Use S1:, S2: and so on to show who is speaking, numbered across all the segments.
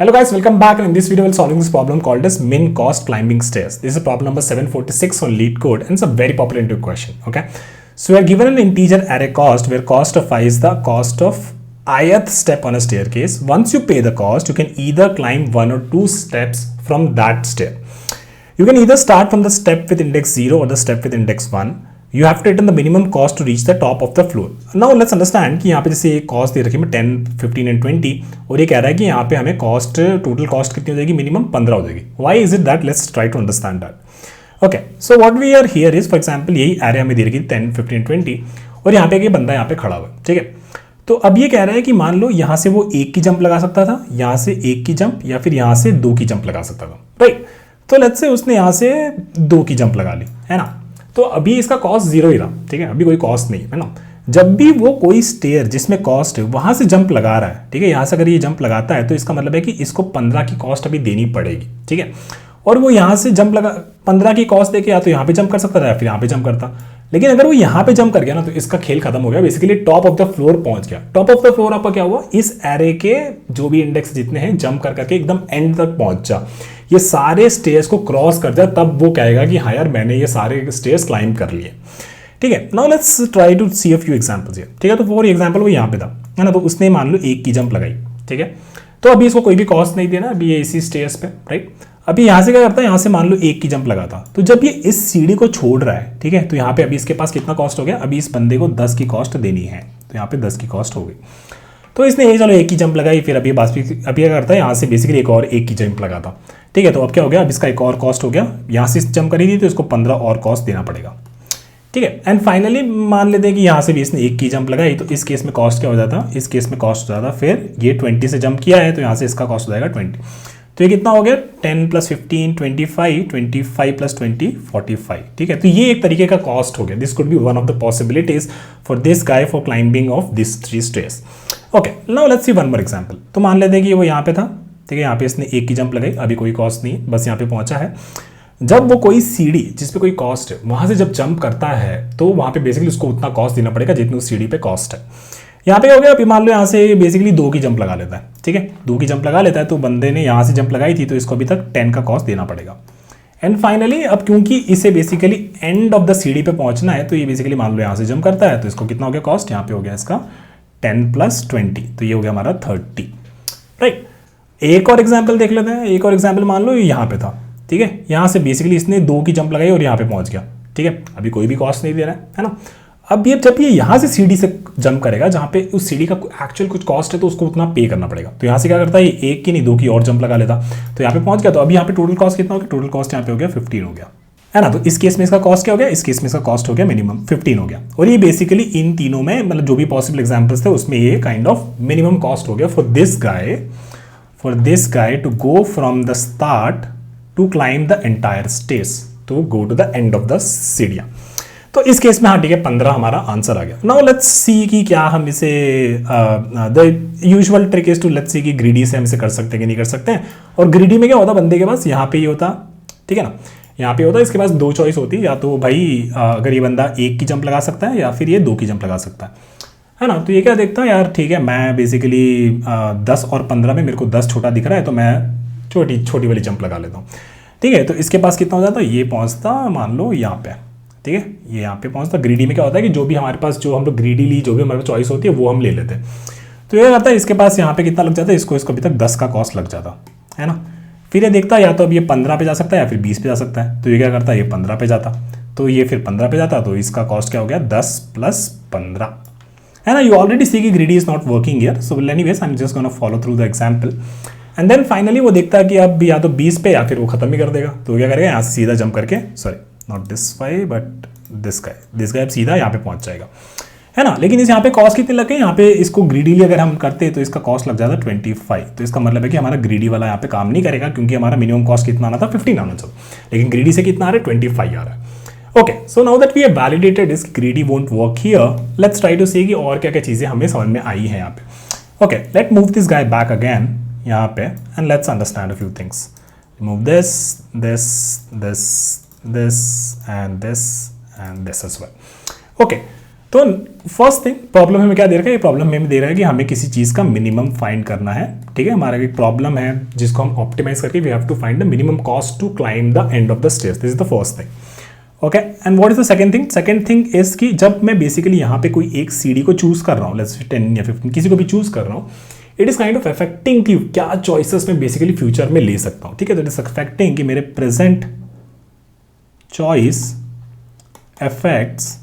S1: Hello guys, welcome back, and in this video we'll solving this problem called as min cost climbing stairs. This is problem number 746 on lead code and it's a very popular interview question. Okay, so we are given an integer array cost where cost of I is the cost of ith step on a staircase. Once you pay the cost, you can either climb one or two steps from that stair. You can either start from the step with index 0 or the step with index 1. You have to return the minimum cost to reach the top of the floor. Now let's understand कि यहाँ पे जैसे cost दे रखी है 10, 15 and 20 और ये कह रहा है कि यहाँ पे हमें कॉस्ट टोटल कॉस्ट कितनी हो जाएगी, मिनिमम 15 हो जाएगी. Why is it that? Let's try to understand that. Okay, so what we are here is, for example यही एरिया में दे रखी 10, 15, 20 और यहाँ पे एक बंदा यहाँ पे खड़ा हुआ है. ठीक है, तो अब ये कह रहा है कि मान लो यहाँ से वो एक की जंप लगा सकता था, यहाँ से एक की जंप या फिर यहाँ से दो की जंप लगा सकता था. राइट, तो लेट्स से उसने यहाँ से दो की जंप लगा ली, है ना. तो अभी इसका कॉस्ट जीरो ही रहा. ठीक है, अभी कोई कॉस्ट नहीं है ना. जब भी वो कोई स्टेयर जिसमें कॉस्ट है वहां से जंप लगा रहा है, ठीक है, यहां से अगर ये जंप लगाता है तो इसका मतलब है कि इसको 15 की कॉस्ट अभी देनी पड़ेगी. ठीक है, और वो यहां से जंप लगा 15 की कॉस्ट देके या तो यहां पे जंप कर सकता था या फिर यहां पे जंप करता. लेकिन अगर वो यहां पे जंप कर गया ना तो इसका खेल खत्म हो गया. Basically top of the floor पहुंच गया. टॉप ऑफ द फ्लोर आपका क्या हुआ, इस एरे के जो भी इंडेक्स जितने हैं जंप कर करके एकदम एंड तक पहुंच जा, ये सारे स्टेयर्स को क्रॉस कर जाए, तब वो कहेगा कि हाँ यार मैंने ये सारे स्टेयर्स क्लाइंब कर लिए. ठीक है, now let's try to see a few examples here. ठीक है, तो फॉर एग्जांपल वो यहाँ पे था, है ना, तो उसने मान लो एक की जंप लगाई. ठीक है, तो अभी इसको कोई भी कॉस्ट नहीं देना, अभी ये इसी स्टेयर्स पे. राइट, अभी यहाँ से क्या करता है, यहाँ से मान लो एक की जंप लगाता, तो जब ये इस सीढ़ी को छोड़ रहा है, ठीक है, तो यहाँ पे अभी इसके पास कितना कॉस्ट हो गया, अभी इस बंदे को 10 की कॉस्ट देनी है, तो यहाँ पे 10 की कॉस्ट हो गई. तो इसने ये चलो एक की जंप लगाई, फिर अभी क्या करता है, यहाँ से बेसिकली एक और एक की जंप लगाता. ठीक है, तो अब क्या हो गया, अब इसका एक और कॉस्ट हो गया, यहाँ से जंप करी थी तो इसको 15 और कॉस्ट देना पड़ेगा. ठीक है, एंड फाइनली मान लेते हैं कि यहाँ से भी इसने एक की जंप लगाई, तो इस केस में कॉस्ट क्या हो जाता, इस केस में कॉस्ट हो जाता, फिर ये 20 से जंप किया है तो यहाँ से इसका कॉस्ट हो जाएगा 20. तो ये कितना हो गया, 10 + 15 25, 25 + 20 45. ठीक है, तो ये एक तरीके का कॉस्ट हो गया. This could be one of the possibilities for this guy for climbing of this 3 stairs. Okay, now let's see one more example. तो मान लेते हैं कि वो यहाँ पे था. ठीक है, यहाँ पे इसने एक की जंप लगाई, अभी कोई कॉस्ट नहीं, बस यहाँ पे पहुंचा है. जब वो कोई सीढ़ी जिस पे कोई कॉस्ट है वहां से जब जंप करता है तो वहां पे बेसिकली उसको उतना कॉस्ट देना पड़ेगा जितनी उस सीढ़ी पे कॉस्ट है. यहाँ पे हो गया, अभी मान लो यहाँ से बेसिकली 2 की जंप लगा लेता है. ठीक है, 2 की जंप लगा लेता है, तो बंदे ने यहाँ से जंप लगाई थी तो इसको अभी तक 10 का कॉस्ट देना पड़ेगा. एंड फाइनली अब क्योंकि इसे बेसिकली एंड ऑफ द सीढ़ी पे पहुंचना है, तो ये बेसिकली मान लो यहाँ से जंप करता है, तो इसको कितना हो गया कॉस्ट, यहाँ पे हो गया इसका 10 + 20, तो ये हो गया हमारा 30. राइट, एक और एग्जाम्पल देख लेते हैं. एक और एग्जाम्पल मान लो यहाँ पे था. ठीक है, यहाँ से बेसिकली इसने 2 की जंप लगाई और यहाँ पे पहुंच गया. ठीक है, अभी कोई भी कॉस्ट नहीं दे रहा है ना. अब ये जब ये यहाँ से सीढ़ी से जंप करेगा जहाँ पे उस सीढ़ी का एक्चुअल कुछ कॉस्ट है तो उसको उतना पे करना पड़ेगा. तो यहाँ से क्या करता है, ये एक की नहीं 2 की और जंप लगा लेता, तो यहाँ पे पहुंच गया. तो अभी यहाँ पे टोटल कॉस्ट कितना हो गया, टोटल कॉस्ट यहाँ पे हो गया 15 हो गया, है ना. तो इस केस में इसका कॉस्ट क्या हो गया, इस केस में इसका कॉस्ट हो गया मिनिमम 15 हो गया. और ये बेसिकली इन तीनों में मतलब जो भी पॉसिबल एग्जांपल्स थे उसमें ये काइंड ऑफ मिनिमम कॉस्ट हो गया for this guy to go from the start to climb the entire stairs, to go to the end of the सीढ़ियां. तो इस केस में हाँ ठीक है 15 हमारा आंसर आ गया. नाउ लेट्स सी कि क्या हम इसे the usual trick is to let's see कि ग्रीडी से हम इसे कर सकते हैं कि नहीं कर सकते हैं. और ग्रीडी में क्या होता, बंदे के पास यहाँ पे ये होता, ठीक है ना, यहाँ पे होता है, इसके पास 2 चॉइस होती, या तो भाई अगर ये बंदा एक की जंप लगा सकता है या फिर ये 2 की जंप लगा सकता है ना. तो ये क्या देखता है यार, ठीक है मैं बेसिकली 10 और 15 में मेरे को 10 छोटा दिख रहा है तो मैं छोटी वाली जंप लगा लेता हूँ. ठीक है, तो इसके पास कितना हो जाता है, ये पहुँचता मान लो यहाँ पे. ठीक है, ये यहाँ पे पहुँचता. ग्रीडी में क्या होता है कि जो भी हमारे पास जो हम लोग ग्रीडीली जो भी हमारे पास चॉइस होती है वो हम ले लेते हैं. तो ये करता है, इसके पास यहाँ पे कितना लग जाता है, इसको अभी तक 10 का कॉस्ट लग जाता है ना. फिर ये देखता है या तो अब ये 15 पे जा सकता है या फिर 20 पे जा सकता है. तो ये क्या करता है, ये 15 पे जाता, तो ये फिर 15 पे जाता, तो इसका कॉस्ट क्या हो गया 10 + 15, है ना. यू ऑलरेडी सी कि greedy is not working here, so anyways I am just gonna follow through the example. And then finally वो देखता है कि अब या तो 20 पे या फिर वो खत्म ही कर देगा. तो क्या करेगा, यहाँ से सीधा जंप करके, sorry not this why but this guy अब सीधा यहाँ पे पहुंच जाएगा, है ना. लेकिन इस यहाँ पे कॉस्ट कितने लगे, यहाँ पे इसको ग्रीडीली अगर हम करते तो इसका कॉस्ट लग जाता 25. तो इसका मतलब है कि हमारा ग्रीडी वाला यहाँ पे काम नहीं करेगा क्योंकि हमारा मिनिमम कॉस्ट कितना आना था 15 आना चाहिए, लेकिन ग्रीडी से कितना आ रहा है 25 आ रहा है. Okay, so now that we have validated this greedy won't work here, let's try to see कि और क्या क्या चीजें हमें समझ में आई हैं यहाँ पे. Okay, let move this guy back again यहाँ पे and let's understand a few things. Remove this and this as well. Okay, तो फर्स्ट थिंग प्रॉब्लम हमें क्या दे रखा है, ये प्रॉब्लम हमें दे रहा है कि हमें किसी चीज़ का मिनिमम फाइंड करना है, ठीक है। हमारा एक प्रॉब्लम है जिसको हम ऑप्टिमाइज करके we have to find the minimum cost to climb the end of the stairs. This is the first thing, okay. And what is the second thing? Second thing is कि जब मैं basically यहाँ पे कोई एक सीढ़ी को चूज कर रहा हूँ, लेट्स से 10 या 15 किसी को भी चूज कर रहा हूँ, it is kind of affecting कि क्या चॉइसेस मैं बेसिकली फ्यूचर में ले सकता हूँ, ठीक है। तो इट इज अफेक्टिंग कि मेरे present choice affects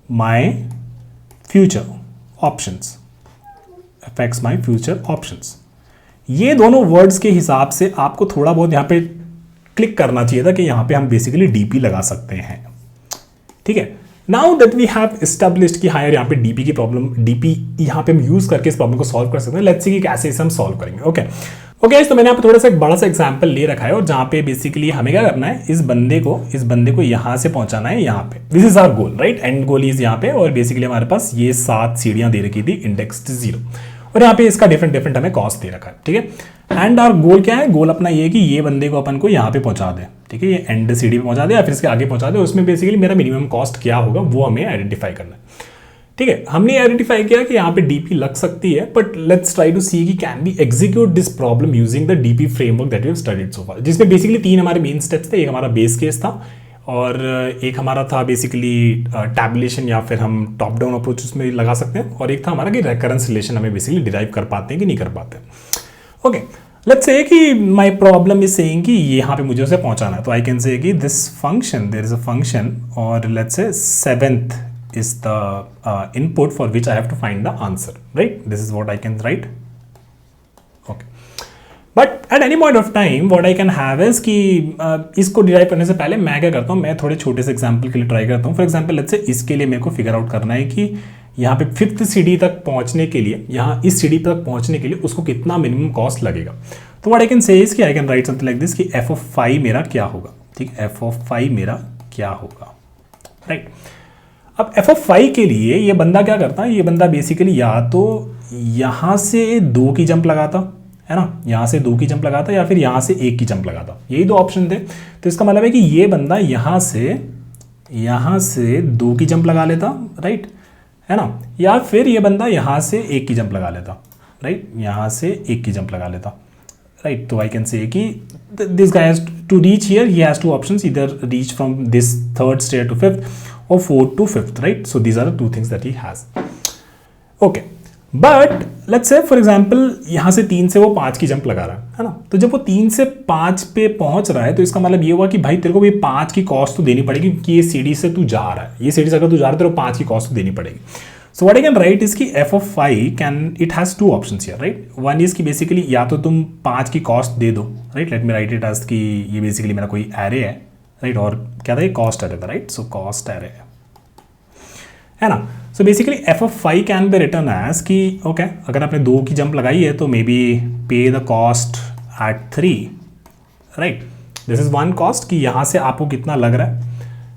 S1: my future options, affects my future options. ये दोनों वर्ड्स के हिसाब से आपको थोड़ा बहुत यहाँ पे क्लिक करना चाहिए था कि यहाँ पे हम बेसिकली डीपी लगा सकते हैं, ठीक है। Now that we have established कि हायर यहाँ पे डीपी की प्रॉब्लम, डीपी यहाँ पे हम यूज करके इस प्रॉब्लम को सॉल्व कर सकते हैं। लेट्स सी कि कैसे इसे हम सॉल्व करेंगे, ओके ओके। तो मैंने यहाँ पे थोड़ा सा एक बड़ा सा एग्जांपल ले रखा है और जहाँ पे बेसिकली हमें क्या करना है, इस बंदे को यहाँ से पहुंचाना है यहाँ पे। This is our goal, right. And goal is यहाँ पे, और बेसिकली हमारे पास ये 7 सीढ़ियां दे रखी थी इंडेक्स 0, और यहाँ पे इसका डिफरेंट हमें कॉस्ट दे रखा है, ठीक है। एंड आवर गोल क्या है? गोल अपना ये है कि ये बंदे को अपन को यहाँ पे पहुंचा दे, ठीक है, ये एंड सीढ़ी पे पहुंचा दे या फिर इसके आगे पहुंचा दे। उसमें बेसिकली मेरा मिनिमम कॉस्ट क्या होगा वो हमें आइडेंटिफाई करना है, ठीक है। हमने आइडेंटिफाई किया कि यहाँ पे डीपी लग सकती है, but let's try to see कि can be execute this problem using the DP framework that we have studied so far, जिसमें बेसिकली 3 हमारे मेन स्टेप्स थे। एक हमारा बेस केस था, और एक हमारा था बेसिकली टैबुलेशन या फिर हम टॉप डाउन अप्रोच उसमें लगा सकते हैं, और एक था हमारा कि रेकरेंस रिलेशन हमें बेसिकली डिराइव कर पाते हैं कि नहीं कर पाते। ओके, लेट्स से कि माय प्रॉब्लम इज सेइंग कि यहाँ पे मुझे उसे पहुंचाना है, तो आई कैन से कि this function, there is a function, और let's say 7th is the input for which I have to find the answer, right? This is what I can write. Okay. But at any point of time, what I can have is कि इसको derive करने से पहले मैं क्या करता हूँ, मैं थोड़े छोटे से एग्जाम्पल के लिए ट्राई करता हूँ। फॉर एग्जाम्पल लेट्स से इसके लिए मेरे को फिगर आउट करना है कि यहाँ पे 5th सीढ़ी तक पहुँचने के लिए, यहाँ इस सीढ़ी तक पहुँचने के लिए उसको कितना मिनिमम कॉस्ट लगेगा। तो what I can say is कि I can write something like this कि f of phi मेरा क्या होगा, ठीक है, f of phi मेरा क्या होगा, राइट। अब f of phi के लिए ये बंदा क्या करता है, ये बंदा बेसिकली या तो यहाँ से 2 की जंप लगाता है ना, यहाँ से 2 की जंप लगाता या फिर यहाँ से 1 की जंप लगाता, यही 2 ऑप्शन थे। तो इसका मतलब है कि ये बंदा यहाँ से 2 की जंप लगा लेता, राइट, है ना, या फिर ये बंदा यहाँ से 1 की जंप लगा लेता, राइट, यहाँ से 1 की जंप लगा लेता, राइट। तो आई कैन से कि this guy has to reach here, he has 2 options, either reach from this 3rd stair to 5th or 4th to 5th, right? So these are the 2 things that he has. Okay, but let's say for example यहाँ से 3 से वो 5 की jump लगा रहा है ना, तो जब वो 3 से 5 पे पहुंच रहा है तो इसका मतलब ये हुआ कि भाई तेरे को ये 5 की कॉस्ट तो देनी पड़ेगी, क्योंकि ये सीढ़ी से तू जा रहा है, ये सीढ़ी से अगर तू जा रहा है तेरे को 5 की कॉस्ट तो देनी पड़ेगी। So what I can write is कि f of phi it has 2 options here, right? One is कि basically या तो तुम 5 की कॉस्ट दे दो, right? Let me write it as कि ये बेसिकली मेरा कोई array है, राइट, और क्या था, ये कॉस्ट एरे था, राइट। सो कॉस्ट एरे है ना। So basically f of phi can be return as कि ओके, अगर आपने 2 की जंप लगाई है तो maybe pay the cost at 3, right. This is 1 cost कि यहाँ से आपको कितना लग रहा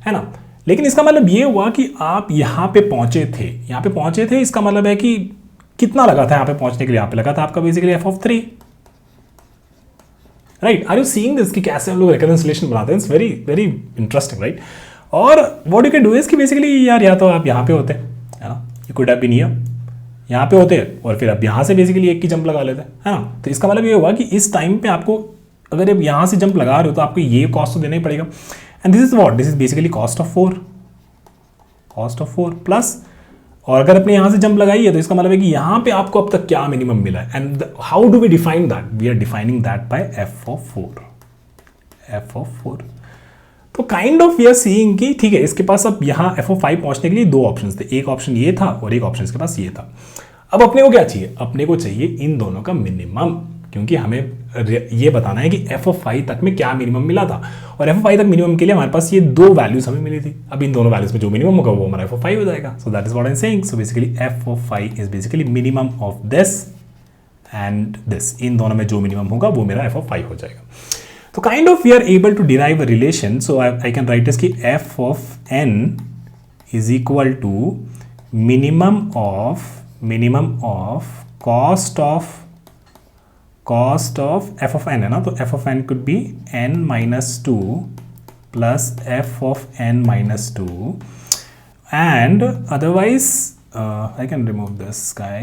S1: है ना। लेकिन इसका मतलब ये हुआ कि आप यहाँ पे पहुंचे थे, इसका मतलब है कि कितना लगा था यहाँ पे पहुंचने के लिए, यहाँ पे लगा था आपका basically f of 3, right. Are you seeing this कि कैसे हम लोग रिकन्सिलेशन बनाते हैं? It's very very interesting, right. और what you can do is कि बेसिकली यार या तो आप यहाँ पे होते है ना, you could have been here, यहाँ पे होते और फिर आप यहाँ से बेसिकली 1 की जंप लगा लेते है ना। तो इसका मतलब ये हुआ कि इस टाइम पे आपको अगर आप यहाँ से जंप लगा रहे हो तो आपको ये कॉस्ट तो देना ही पड़ेगा। And this is what, this is basically cost of 4 plus, और अगर अपने यहाँ से जंप लगाई है तो इसका मतलब है कि यहाँ पे आपको अब तक क्या मिनिमम मिला है। And how do we define that? We are defining that by f of 4। तो kind of we are seeing कि ठीक है, इसके पास अब यहाँ f of 5 पहुंचने के लिए 2 ऑप्शंस थे, एक ऑप्शन ये था और एक ऑप्शन इसके पास ये था। अब अपने को क्या चाहिए? अपने को चाहिए इन दोनों का मिनिमम, क्योंकि हमें ये बताना है कि f of 5 तक में क्या मिनिमम मिला था, और f of 5 तक मिनिमम के लिए हमारे पास ये 2 वैल्यूज हमें मिली थी। अब इन दोनों वैल्यूज में जो मिनिमम होगा वो हमारा f of 5 हो जाएगा। So that is what I am saying. So basically f of 5 is basically minimum of this and this, इन दोनों में जो मिनिमम होगा वो मेरा f of 5 हो जाएगा। तो kind of we are able to derive a relation. So I can write this कि f of n is equal to minimum of cost of f of n है ना, तो f of n could be n-2 plus f of n-2, and otherwise I can remove this guy,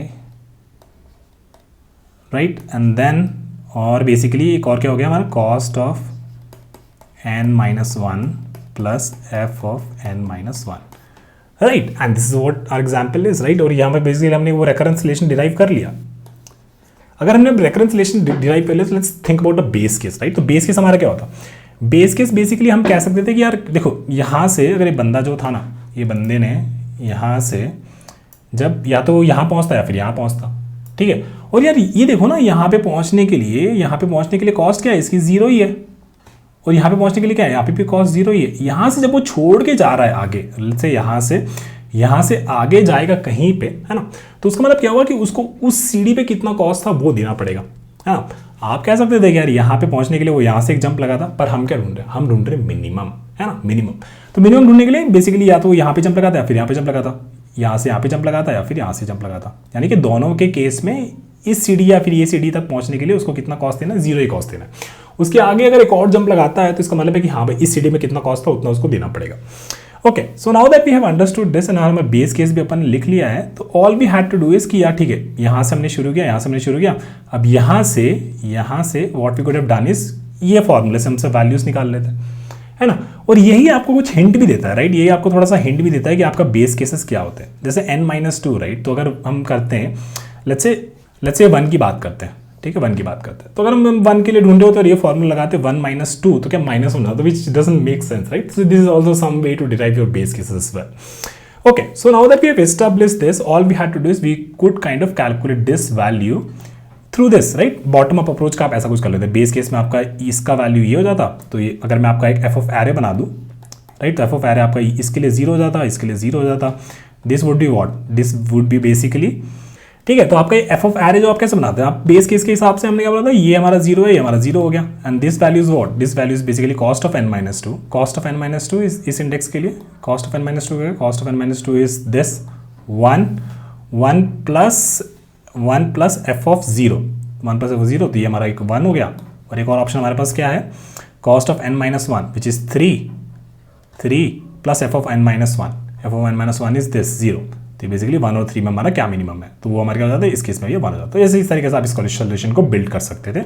S1: right? And then और basically एक और क्या हो गया हमारा, cost of n minus 1 plus f of n minus 1, right? And this is what our example is, right? और यहाँ पे बेसिकली हमने वो रेकरेंस रिलेशन डिराइव कर लिया. अगर हमने रेकरेंस रिलेशन डिराइव कर लिया तो let's think about the base case, right? तो बेस केस हमारा क्या होता? बेस केस बेसिकली हम कह सकते थे कि यार देखो यहाँ से अगर ये बंदा जो था ना, ये बंदे ने यहाँ से जब या तो यहाँ पहुँचता या फिर यहाँ पहुँचता, ठीक है? और यार ये देखो ना, यहाँ पे पहुँचने के लिए कॉस्ट क्या है इसकी, जीरो ही है. और यहाँ पे पहुँचने के लिए क्या है, यहाँ पे भी कॉस्ट जीरो ही है. यहाँ से जब वो छोड़ के जा रहा है आगे, से यहाँ से आगे जाएगा कहीं पे, है ना? तो उसका मतलब क्या हुआ कि उसको उस सीढ़ी पे कितना कॉस्ट था वो देना पड़ेगा, है ना? आप कह सकते थे कि यार यहाँ पे पहुँचने के लिए वो यहाँ से एक जंप लगा था, पर हम क्या ढूंढ रहे हैं, हम ढूंढ रहे मिनिमम, है ना? मिनिमम. तो मिनिमम ढूंढने के लिए बेसिकली या तो यहाँ पे जंप लगाता या फिर यहाँ पे जंप लगाता, यहाँ से यहाँ पे जंप लगाता या फिर यहाँ से जंप लगाता. यानी कि दोनों के केस में इस सीढ़ी या फिर ये सीढ़ी तक पहुँचने के लिए उसको कितना कॉस्ट देना, जीरो ही कॉस्ट देना. उसके आगे अगर एक और जंप लगाता है तो इसका मतलब है कि हाँ भाई इस सीढ़ी में कितना कॉस्ट था उतना उसको देना पड़ेगा. Okay, so now that we have understood this and हमारा बेस केस भी अपन ने लिख लिया है, तो all we had to do is कि यार ठीक है, यहाँ से हमने शुरू किया, अब यहाँ से what we could have done is ये फॉर्मूले से हमसे वैल्यूज निकाल लेते हैं, है ना? और यही आपको कुछ हिंट भी देता है, राइट? यही आपको थोड़ा सा हिंट भी देता है कि आपका बेस केसेस क्या होते हैं. जैसे n-2, राइट? तो अगर हम करते हैं लेट्स से 1 की बात करते हैं, ठीक है? 1 की बात करते हैं, तो अगर हम 1 के लिए ढूंढे हो तो ये फॉर्मूला लगाते 1-2, तो क्या माइनस होना, तो which doesn't make sense, right? So this is also some way to derive your base cases as well. Okay, so now that we have established this, all we had to do is we could kind of calculate this value through this, right? Bottom up approach का आप ऐसा कुछ कर लेते हैं. Base case में आपका इसका वैल्यू ये हो जाता, तो ये अगर मैं आपका एक एफ ऑफ एरे बना दूं, राइट? तो एफ ऑफ एरे आपका इसके लिए 0 हो जाता, इसके लिए 0 हो जाता. This would be what, this would be basically, ठीक है? तो आपका एफ ऑफ एरे जो आप कैसे बनाते हैं, आप बेस केस के हिसाब से हमने क्या बोला था, ये हमारा 0 है, ये हमारा 0 हो गया. And this value is what, this value is basically cost of n-2. Cost of n-2 इस इंडेक्स के लिए cost of n-2 is this 1 plus f of 0, 1 plus f of 0, तो ये हमारा एक 1 हो गया. और एक और ऑप्शन हमारे पास क्या है, cost of n-1 which is 3 plus f of n-1, F of n-1 is this 0. तो बेसिकली 1 और 3 में हमारा क्या मिनिमम है, तो वो हमारे क्या हो जाता है, इस केस में ये 1 हो जाता है. तो ऐसे इस तरीके से आप इस सॉल्यूशन को बिल्ड कर सकते थे.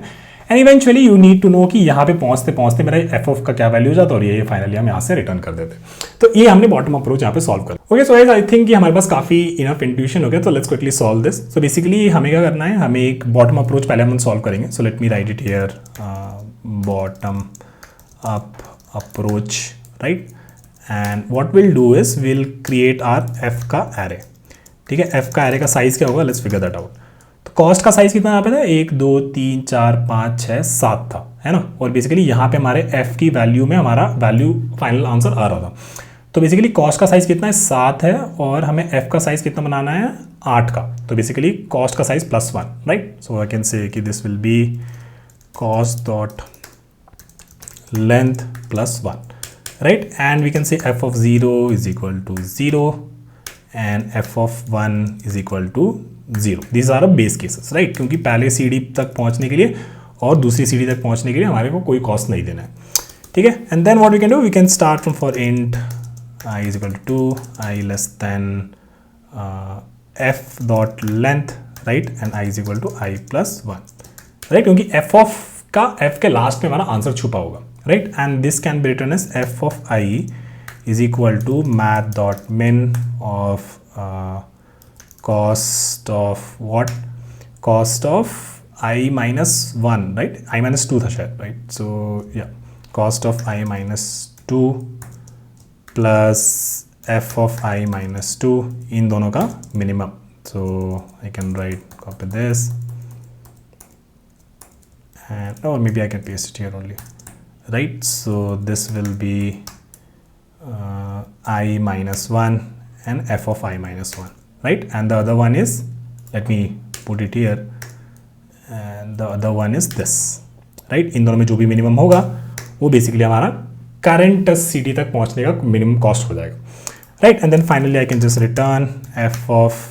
S1: And eventually you need to know कि यहाँ पे पहुँचते मेरा एफ ऑफ का क्या वैल्यू हो जाता है, और ये फाइनली हम यहाँ से रिटर्न कर देते. तो ये हमने बॉटम अप्रोच यहाँ पे सॉल्व कर. Okay, so guys I think कि हमारे पास काफी इनफ इंट्यूशन हो गया, तो let's quickly solve this. So basically हमें क्या करना है, हमें एक बॉटम अप्रोच पहले हम सॉल्व करेंगे. सो let me write it here, bottom up approach, right? And what will do is will create R F का एरे, ठीक है? एफ का एरे का साइज क्या होगा, लेट्स फिगर दैट आउट. तो कॉस्ट का साइज कितना यहाँ पे था, 1 2 3 4 5 6 7 था, है ना? और बेसिकली यहाँ पे हमारे एफ की वैल्यू में हमारा वैल्यू फाइनल आंसर आ रहा था. तो बेसिकली कॉस्ट का साइज कितना है, 7 है, और हमें एफ का साइज कितना बनाना है, 8 का. तो बेसिकली कॉस्ट का size +1, right? So I can say कि this will be cost dot length +1, right? And we can say f of 0 is equal to 0 and f of 1 is equal to 0. These are the base cases, right? क्योंकि पहले सीढ़ी तक पहुंचने के लिए और दूसरी सीढ़ी तक पहुंचने के लिए हमारे को कोई कॉस्ट नहीं देना है, ठीक है? And then what we can do, we can start from for int I is equal to 2, I less than f dot length, right? And I is equal to I plus 1, right? क्योंकि f के last में हमारा answer छुपा होगा, right? And this can be written as f of I is equal to math dot min of cost of what? Cost of I minus 1, right? I minus 2 था शायद, right? So yeah, cost of I minus 2 plus f of I minus 2, इन दोनों का minimum. So I can copy this, and or maybe I can paste it here only. Right, so this will be I minus 1 and f of I minus 1, right? And the other one is, let me put it here, and the other one is this, right? इन दोनों में जो भी minimum होगा वो basically हमारा current city तक पहुंचने का मिनिमम कॉस्ट हो जाएगा, right? And then finally I can just return f of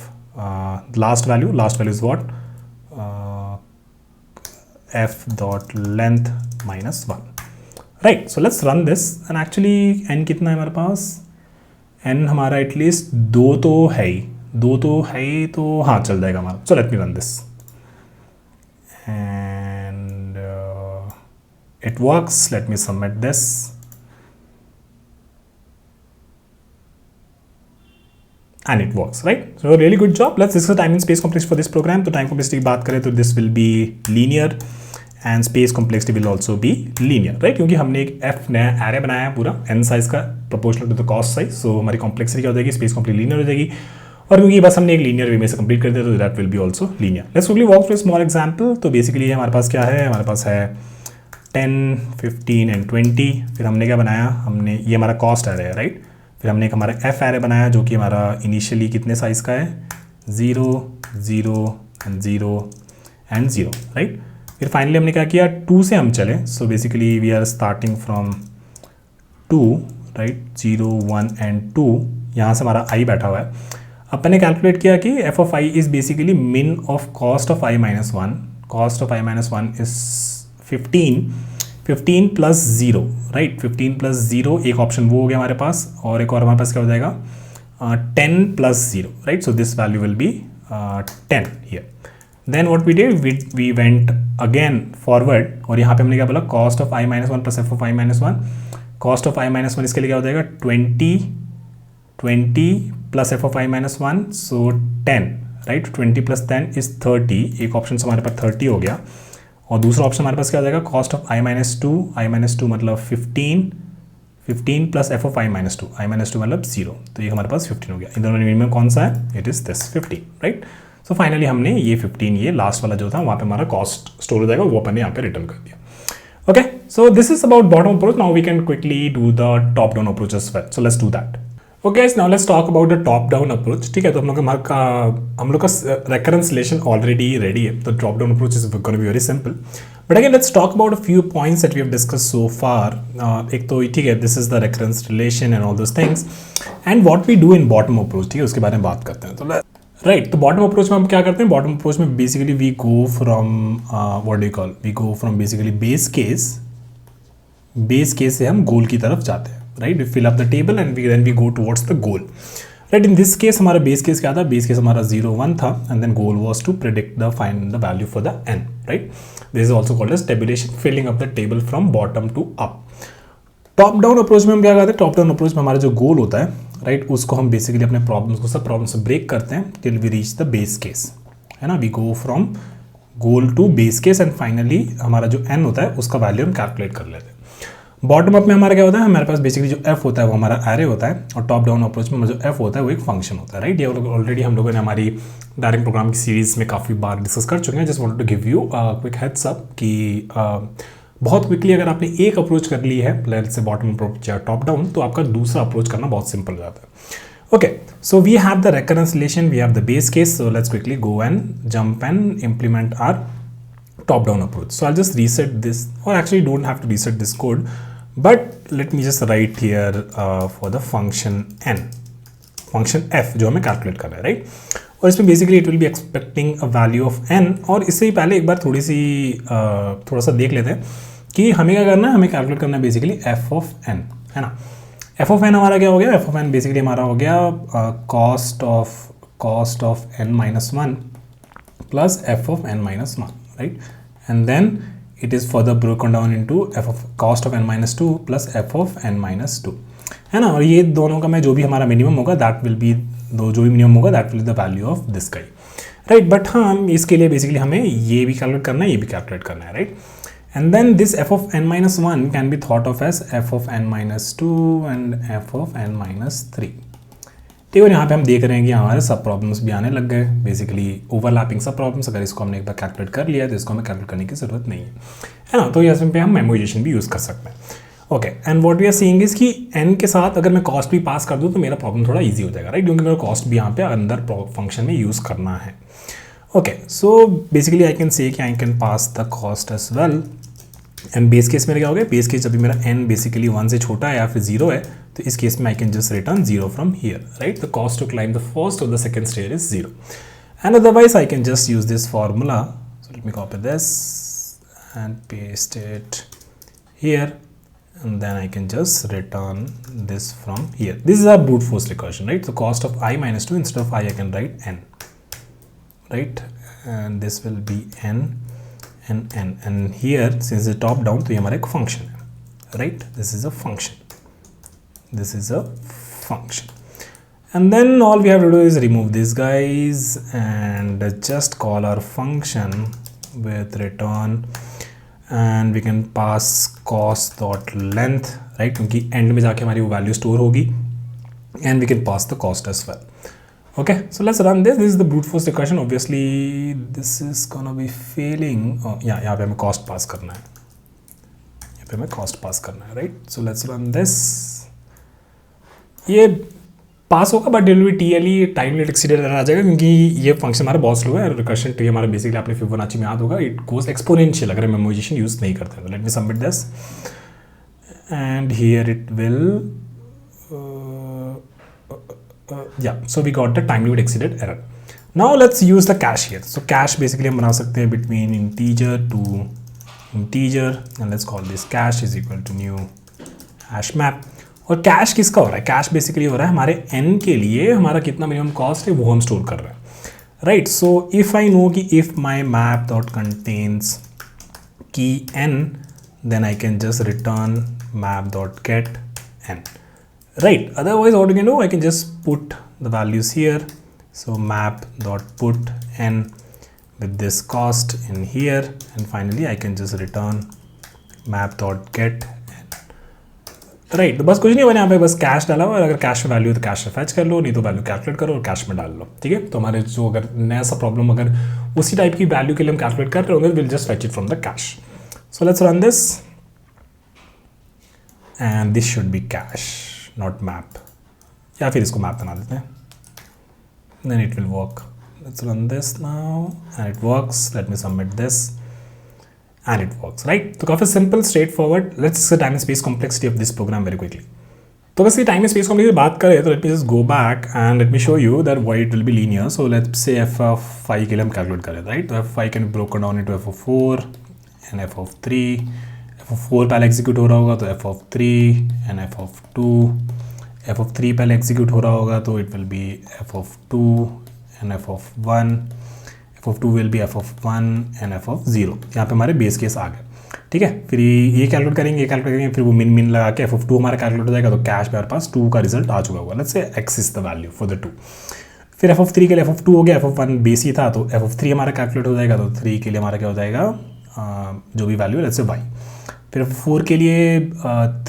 S1: last value is what? F dot length minus 1. Right, so let's run this, and actually n कितना है हमारे पास, N हमारा at least 2 तो है ही, 2 तो है ही, तो हाँ चल जाएगा हमारा. सो let me run this and it works. Let me submit this. And it works, right? So really good job. Let's discuss time and space complexity for this program. तो time complexity की बात करें तो this will be linear and space complexity will also be linear, right? क्योंकि हमने एक f नया array बनाया है पूरा n size का proportional to the cost size. So हमारी complexity क्या हो जाएगी, space completely linear हो जाएगी. और क्योंकि बस हमने एक linear way में से complete कर दिया तो that will be also linear. Let's quickly walk through a small example. तो basically हमारे पास क्या है, हमारे पास है 10, 15 एंड 20. फिर हमने क्या बनाया, हमने ये हमारा कॉस्ट एरे है, राइट. फिर हमने एक हमारा एफ एरे बनाया जो कि हमारा इनिशियली कितने साइज़ का है, 0, 0 एंड 0 एंड 0, राइट. फिर फाइनली हमने क्या किया, 2 से हम चले. So basically we are starting from 2, right, 0, 1 and 2. यहाँ से हमारा आई बैठा हुआ है. अपन ने कैलकुलेट किया कि F of I is basically min of cost of I minus 1. Cost of I minus 1 is 15 plus 0, right. 15 plus 0 एक ऑप्शन वो हो गया हमारे पास, और एक और हमारे पास क्या हो जाएगा, 10 plus 0, right. So this value will be 10 here. Then what we did, we went again forward, और यहाँ पे हमने क्या बोला, cost of I minus 1 plus f of I minus 1. Cost of I minus 1 इसके लिए क्या हो जाएगा, 20 plus f of I minus 1, so 10, right. 20 plus 10 is 30. एक ऑप्शन से हमारे पास 30 हो गया, और दूसरा ऑप्शन हमारे पास क्या हो जाएगा, कॉस्ट ऑफ आई माइनस 2 मतलब 15 plus f of I minus 2, I minus 2 मतलब 0. तो ये हमारे पास 15 हो गया. इन दोनों मिनिमम कौन सा है, it is this 15, right. So finally हमने ये 15, ये लास्ट वाला जो था वहाँ पे हमारा कॉस्ट स्टोर हो जाएगा, वो अपन ने यहाँ पे रिटर्न कर दिया. Okay, so this is about bottom approach. Now we can quickly do the top down approach as well. So let's do that. Okay guys, now let's talk about the top down approach. ठीक है, तो हम लोग का recurrence relation already ready है. तो top down approach is gonna be very simple. But again let's talk about a few points that we have discuss so far. एक तो ठीक है, this is the recurrence relation and all those things, and what we do in bottom approach. ठीक है, उसके बारे में बात करते हैं. तो राइट, तो बॉटम अप्रोच में हम क्या करते हैं, बॉटम अप्रोच में basically we go from what do you call, we go from basically base case से हम गोल की तरफ जाते हैं, right. We fill up the table and then we go towards the goal, right. In this case हमारा base case क्या था, base case हमारा 0, 1 था, and then goal was to predict the find the value for the n, right. This is also called as tabulation, filling up the table from bottom to up. Top down approach में हम क्या करते हैं, top down approach में हमारा जो गोल होता है, राइट, उसको हम बेसिकली अपने प्रॉब्लम्स को सब प्रॉब्लम्स से ब्रेक करते हैं till we reach the base case, है ना. We go from goal to base case and finally हमारा जो n होता है उसका वैल्यू हम कैलकुलेट कर लेते हैं. बॉटम अप में हमारा क्या होता है, हमारे पास बेसिकली जो f होता है वो हमारा एरे होता है, और टॉप डाउन अप्रोच में जो f होता है वो एक फंक्शन होता है, राइट. ये ऑलरेडी हम लोगों ने हमारी डायरेक्ट प्रोग्राम की सीरीज में काफ़ी बार डिस्कस कर चुके हैं. Just wanted to give you quick heads up कि बहुत क्विकली अगर आपने एक अप्रोच कर ली है, लेट्स से बॉटम अप्रोच या टॉप डाउन, तो आपका दूसरा अप्रोच करना बहुत सिंपल हो जाता है. Okay, so we have the recurrence relation, we have the base case. So let's quickly go and jump and implement our top down approach. So I'll just reset this, or actually don't have to reset this code, but let me just write here for the function n, function f जो हमें calculate करना है, right. और इसमें basically it will be expecting a value of n. और इससे ही पहले एक बार थोड़ा सा देख लेते हैं कि हमें क्या करना है, हमें कैलकुलेट करना है बेसिकली f ऑफ n, है ना. f ऑफ n हमारा क्या हो गया, f ऑफ n बेसिकली हमारा हो गया cost of n minus 1 plus f of n minus 1, right. And then it is further broken down into f of cost of n minus 2 plus f of n minus 2, है ना. और ये दोनों का में जो भी हमारा मिनिमम होगा दैट विल बी जो भी मिनिमम होगा that will the value of this guy, right. But हाँ, इसके लिए बेसिकली हमें ये भी कैलकुलेट करना है, ये भी कैलकुलेट करना है, राइट. एंड देन दिस f of n minus 1 can be thought of as f of n minus 2 and f of n minus 3. ठीक है, यहाँ पे हम देख रहे हैं कि हमारे सब प्रॉब्लम्स भी आने लग गए, बेसिकली ओवरलैपिंग सब प्रॉब्लम्स. अगर इसको हमने एक बार कैलकुलेट कर लिया तो इसको हमें कैलकुलेट करने की जरूरत नहीं है ना. तो यहाँ पे हम मेमोराइजेशन भी यूज़ कर सकते हैं. Okay, and what we are seeing is कि n के साथ अगर मैं कॉस्ट भी पास कर दूँ तो मेरा प्रॉब्लम थोड़ा ईजी हो जाएगा, राइट, क्योंकि मेरा कॉस्ट भी यहाँ पे अंदर फंक्शन में यूज़ करना है. Okay, so basically I can say कि I can pass the cost as well. And base case मेरा क्या हो गया, बेस केस जब भी मेरा n बेसिकली 1 से छोटा है या फिर 0 है, तो इस केस में I can just return 0 from here, right. The cost to climb the first or the second stair is 0, and otherwise I can just use this formula. So let me copy this and paste it here, and then I can just return this from here. This is a brute force recursion, right? So cost of I minus 2, instead of I can write n, right? And this will be n and n, and here since it's top down, तो ये हमारा एक function है, right? This is a function. This is a function. And then all we have to do is remove these guys and just call our function with return, and we can pass cost dot length, right? क्योंकि end में जाके हमारी वो value store होगी, and we can pass the cost as well. Okay, so let's run this. This is the brute force recursion. Obviously, this is gonna be failing. Oh, yeah, यहाँ पे हमें cost pass करना है. यहाँ पे हमें cost pass करना है, right? So let's run this. ये पास होगा बट डिल TLE टाइम लिमिट एक्सीडेड आ जाएगा, क्योंकि ये फंक्शन हमारा बहुत स्लो है. रिकर्शन ट्री हमारा बेसिकली आपने फिबोनाची में याद होगा, इट गोज एक्सपोनेंशियल अगर मेमोराइजेशन यूज नहीं करते हैं. Let me submit this and here it will yeah so we got the time limit exceeded error. Now let's use the cache here. So cache basically हम बना सकते हैं between integer to integer, and let's call this cache is equal to new hash map. और cache किसका हो रहा है? Cash basically हो रहा है हमारे n के लिए हमारा कितना मिनिमम कॉस्ट है वो हम स्टोर कर रहे हैं, right? So if I know कि if my map dot contains key n, then I can just return map dot get n, right? Otherwise what you can do, I can just put the values here. So map dot put n with this cost in here, and finally I can just return map dot get, right? तो बस कुछ नहीं बने यहाँ पे, बस cash डाला हुआ, अगर कैश में वैल्यू है तो कैश में फैच कर लो, नहीं तो वैल्यू कैलकुलेट करो और कैश में डाल लो, ठीक है? तो हमारे जो अगर नया सा प्रॉब्लम अगर उसी टाइप की वैल्यू के लिए हम कैलकुलेट कर रहे होंगे, will just fetch it from the cache. So let's run this and this should be cache not map, या फिर इसको मैप बना देते हैं, then it will work. Let's run this now and it works. Let me submit this and it works, right? तो काफ़ी simple, straightforward. Let's see the time and space complexity of this program very quickly. तो अगर time and space complexity बात करें तो let me just go back and let me show you that why it will be linear. So let's say f of 5 के लिए हम calculate करें, right? तो f5 can be broken down into f of 4 and f of 3. f of 4 पहले execute हो रहा होगा तो f of 3 and f of 2. f of 3 पहले एग्जीक्यूट हो रहा होगा तो it will be f of 2 and f of 1. f of 2 will be f of 1 and f of 0. यहाँ पे हमारे बेस केस आ गए, ठीक है? फिर ये कैलकुलेट करेंगे, फिर वो मिन लगा के f of 2 हमारा कैलकुलेट हो जाएगा, तो कैश पे हमारे पास 2 का रिजल्ट आ चुका होगा. Let's say x is the value for the 2. फिर f of 3 के लिए f of 2 हो गया, f of 1 बेस ही था तो f of 3 हमारा कैलकुलेट हो जाएगा, तो 3 के लिए हमारा क्या हो जाएगा, जो भी वैल्यू लेट्स से y. फिर f of 4 के लिए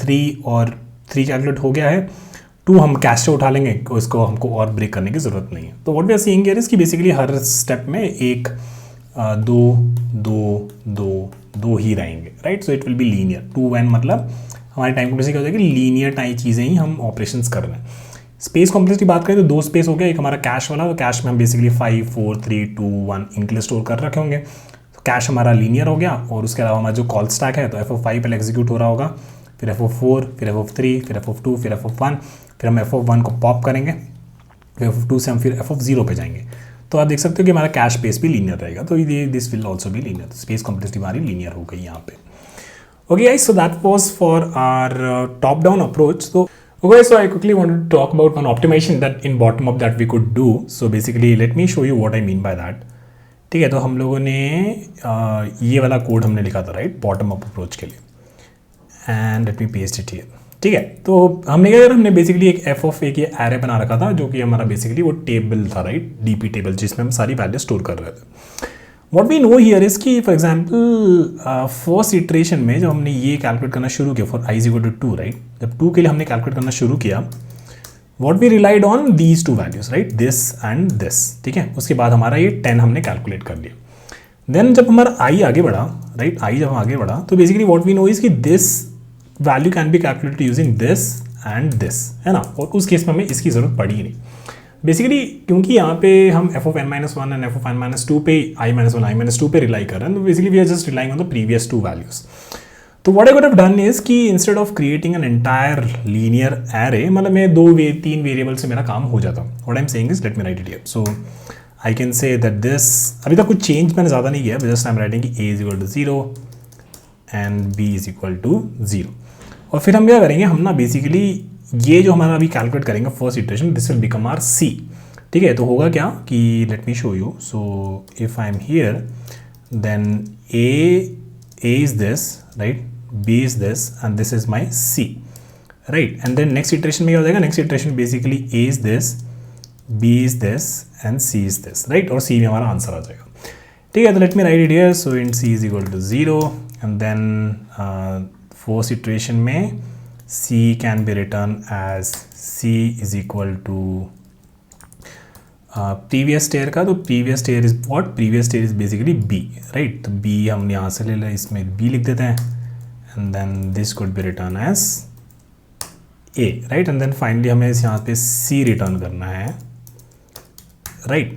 S1: 3 और 3 कैलकुलेट हो गया है, 2 हम कैश से उठा लेंगे, इसको हमको और ब्रेक करने की ज़रूरत नहीं है. तो what we are seeing here is कि बेसिकली हर स्टेप में एक 2 ही रहेंगे, राइट? So it will be linear. 2 n मतलब हमारे टाइम कॉम्प्लेक्सिटी क्या हो जाएगी, लीनियर टाइप चीज़ें ही हम ऑपरेशंस कर रहे हैं. स्पेस कॉम्प्लेक्सिटी बात करें तो 2 स्पेस हो गया, एक हमारा कैश वाला, तो कैश में हम बेसिकली 5 4 3 2 1 इनके लिए स्टोर कर रखे होंगे, तो कैश हमारा लीनियर हो गया. और उसके अलावा हमारा जो कॉल स्टैक है तो f of 5 पहले एग्जीक्यूट हो रहा होगा, फिर f of 4, फिर f of 3, फिर f of 2, फिर f of 1, फिर हम f of 1 को पॉप करेंगे, फिर f of 2 से हम फिर f of 0 पे जाएंगे. तो आप देख सकते हो कि हमारा कैश स्पेस भी लीनियर रहेगा, तो ये this will also be linear. Space complexity हमारी लीनियर हो गई यहाँ पे. Okay guys, so that was for our top down approach. So okay, so I quickly wanted to talk about one optimization that in bottom up that we could do. So basically let me show you what I mean by that. ठीक है, तो हम लोगों ने ये वाला code हमने लिखा था, राइट, बॉटम अप अप्रोच के लिए. And let me paste it here. ठीक है, तो हमने क्या करा, हमने बेसिकली एक एफ ऑफ ए की एरे बना रखा था, जो कि हमारा बेसिकली वो टेबल था, राइट, डीपी टेबल, जिसमें हम सारी वैल्यू स्टोर कर रहे थे. What we know here is कि फॉर एग्जांपल फर्स्ट इटरेशन में जब हमने ये कैलकुलेट करना शुरू किया for i equal to 2, right, जब 2 के लिए हमने कैलकुलेट करना शुरू किया, what we relied on these 2 values, right, this and this. ठीक है, उसके बाद हमारा ये 10 हमने कैलकुलेट कर लिया. देन जब हमारा i आगे बढ़ा, राइट, i जब आगे बढ़ा, तो basically what we know is कि this value can be calculated using this and this, है ना. और उस केस में हमें इसकी ज़रूरत पड़ी ही नहीं बेसिकली, क्योंकि यहाँ पे हम f of n-1 and f of n-2 पे i-1 i-2 पे रिलाई कर रहे हैं. तो basically we are just relying on the previous 2 values. तो what I could have done is कि instead of creating an entire linear array, मतलब मैं 3 वेरिएबल से मेरा काम हो जाता. What I am saying is, let me write it here. So I can say that this, अभी तक कुछ चेंज मैंने ज़्यादा नहीं किया, जस्ट आई एम राइटिंग कि a is equal to 0 and b is equal to 0. और फिर हम क्या करेंगे, हम ना बेसिकली ये जो हमारा अभी कैलकुलेट करेंगे first iteration, this will become our C. ठीक है, तो होगा क्या कि let me show you. So if I am here then A is this, right, B is this and this is my C, right. And then next iteration में क्या हो जाएगा, next iteration basically A is this, B is this and C is this, right, और C में हमारा answer आ जाएगा। ठीक है, तो let me write it here. So in C is equal to 0 and then first iteration में C can be written as C is equal to previous stair का, तो previous stair is what? Previous stair is basically B, right? तो B हम यहाँ से ले लें, इसमें B लिख देते हैं and then this could be written as A, right? And then finally हमें इस यहाँ पे C रिटर्न करना है, right?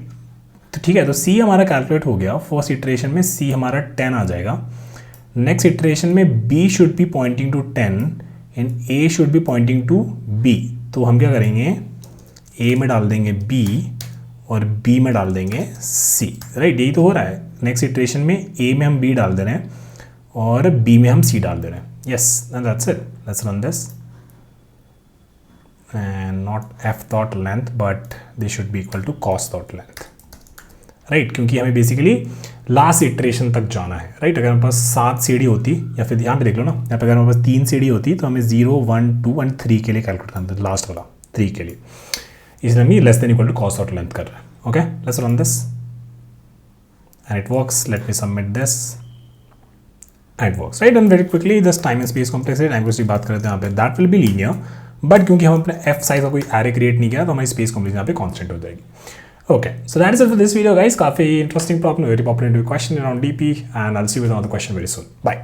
S1: तो ठीक है, तो C हमारा कैलकुलेट हो गया। फर्स्ट इटरेशन में C हमारा 10 आ जाएगा। नेक्स्ट इटरेशन में B should be pointing to 10 and A should be pointing to B। तो हम क्या करेंगे, A में डाल देंगे B और B में डाल देंगे C, राइट। यही तो हो रहा है। नेक्स्ट इटरेशन में A में हम B डाल दे रहे हैं और B में हम C डाल दे रहे हैं। Yes, and that's it. Let's run this and not f dot length but this should be equal to cos dot length, right, क्योंकि हमें बेसिकली लास्ट इटरेशन तक जाना है, राइट। अगर हमारे पास 7 सीढ़ी होती, या फिर यहाँ पे देख लो ना, यहाँ पे अगर हमारे पास 3 सीढ़ी होती तो हमें 0, 1, 2 एंड 3 के लिए कैलकुलेट करना था, लास्ट वाला 3 के लिए। इसलिए हम less than equal to cos dot length कर रहे हैं। Okay, let's run this and it works. Let me submit this and it works, right. And very quickly this time and space complexity time की बात करते हैं यहाँ पे, that will be linear, but क्योंकि हम अपने एफ साइज का कोई एरे क्रिएट नहीं किया तो हमारी स्पेस कॉम्प्लेक्सिटी यहाँ पे कॉन्स्टेंट हो जाएगी। Okay, so that is it for this video, guys. काफी interesting problem, very popular question around DP, and I'll see you with another question very soon. Bye.